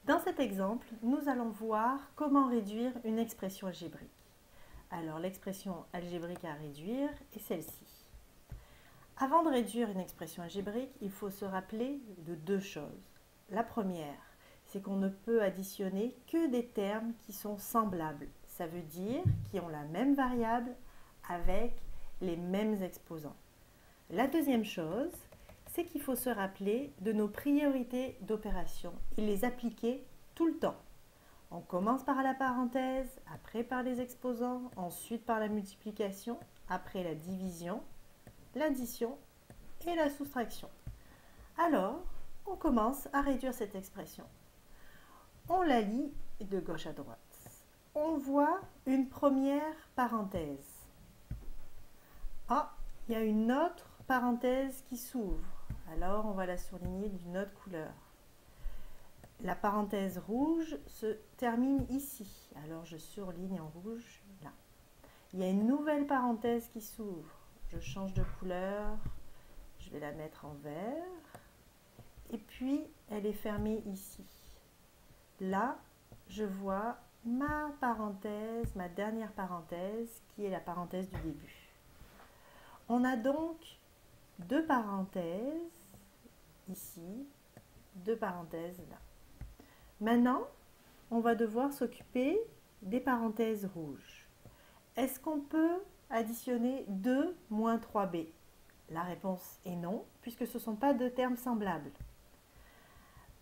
Dans cet exemple, nous allons voir comment réduire une expression algébrique. Alors, l'expression algébrique à réduire est celle-ci. Avant de réduire une expression algébrique, il faut se rappeler de deux choses. La première, c'est qu'on ne peut additionner que des termes qui sont semblables. Ça veut dire qui ont la même variable avec les mêmes exposants. La deuxième chose, c'est qu'il faut se rappeler de nos priorités d'opération et les appliquer tout le temps. On commence par la parenthèse, après par les exposants, ensuite par la multiplication, après la division, l'addition et la soustraction. Alors, on commence à réduire cette expression. On la lit de gauche à droite. On voit une première parenthèse. Ah, il y a une autre parenthèse qui s'ouvre. Alors, on va la surligner d'une autre couleur. La parenthèse rouge se termine ici. Alors, je surligne en rouge là. Il y a une nouvelle parenthèse qui s'ouvre. Je change de couleur. Je vais la mettre en vert. Et puis, elle est fermée ici. Là, je vois ma parenthèse, ma dernière parenthèse, qui est la parenthèse du début. On a donc deux parenthèses ici, deux parenthèses là. Maintenant, on va devoir s'occuper des parenthèses rouges. Est-ce qu'on peut additionner 2 moins 3b? La réponse est non, puisque ce ne sont pas deux termes semblables.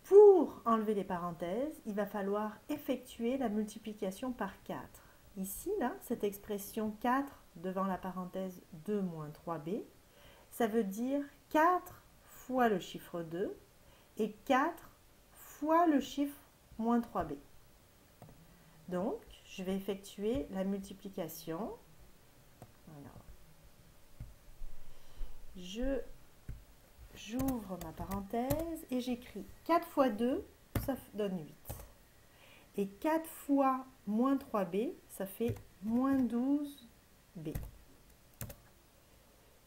Pour enlever les parenthèses, il va falloir effectuer la multiplication par 4. Ici, là, cette expression 4 devant la parenthèse 2 moins 3b, ça veut dire 4 fois le chiffre 2 et 4 fois le chiffre moins 3b. Donc, je vais effectuer la multiplication. Alors, j'ouvre ma parenthèse et j'écris 4 fois 2, ça donne 8. Et 4 fois moins 3b, ça fait moins 12b.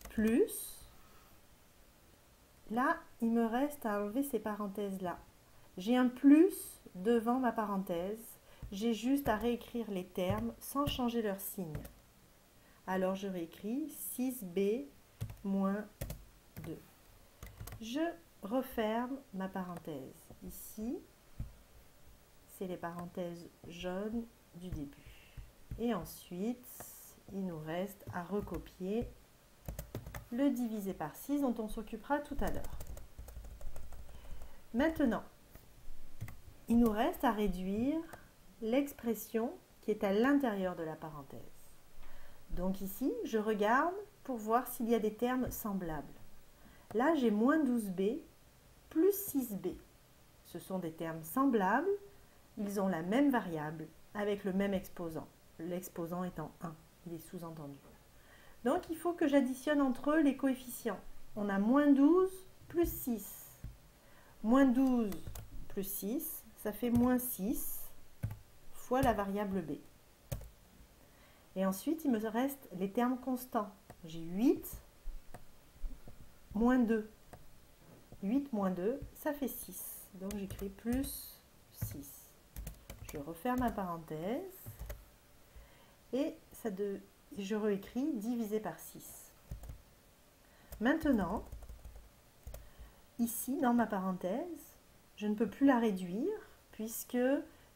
Plus, là, il me reste à enlever ces parenthèses-là. J'ai un plus devant ma parenthèse. J'ai juste à réécrire les termes sans changer leur signe. Alors, je réécris 6b moins 2. Je referme ma parenthèse. Ici, c'est les parenthèses jaunes du début. Et ensuite, il nous reste à recopier le divisé par 6 dont on s'occupera tout à l'heure. Maintenant, il nous reste à réduire l'expression qui est à l'intérieur de la parenthèse. Donc ici, je regarde pour voir s'il y a des termes semblables. Là, j'ai moins 12b plus 6b. Ce sont des termes semblables, ils ont la même variable avec le même exposant. L'exposant étant 1, il est sous-entendu. Donc, il faut que j'additionne entre eux les coefficients. On a moins 12 plus 6. Moins 12 plus 6, ça fait moins 6 fois la variable b. Et ensuite, il me reste les termes constants. J'ai 8 moins 2. 8 moins 2, ça fait 6. Donc, j'écris plus 6. Je referme ma parenthèse et je réécris divisé par 6. Maintenant, ici, dans ma parenthèse, je ne peux plus la réduire puisque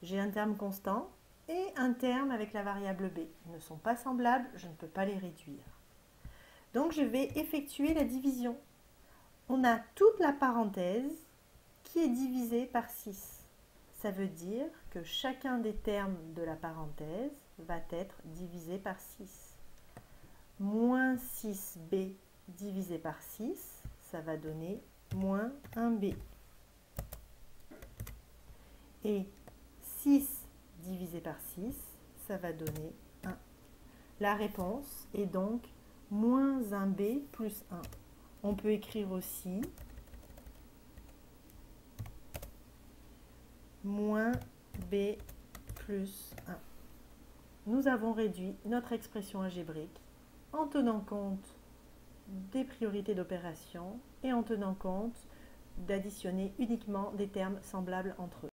j'ai un terme constant et un terme avec la variable b. Ils ne sont pas semblables, je ne peux pas les réduire. Donc, je vais effectuer la division. On a toute la parenthèse qui est divisée par 6. Ça veut dire que chacun des termes de la parenthèse va être divisé par 6. Moins 6b divisé par 6, ça va donner moins 1b. Et 6 divisé par 6, ça va donner 1. La réponse est donc moins 1b plus 1. On peut écrire aussi moins b plus 1. Nous avons réduit notre expression algébrique en tenant compte des priorités d'opération et en tenant compte d'additionner uniquement des termes semblables entre eux.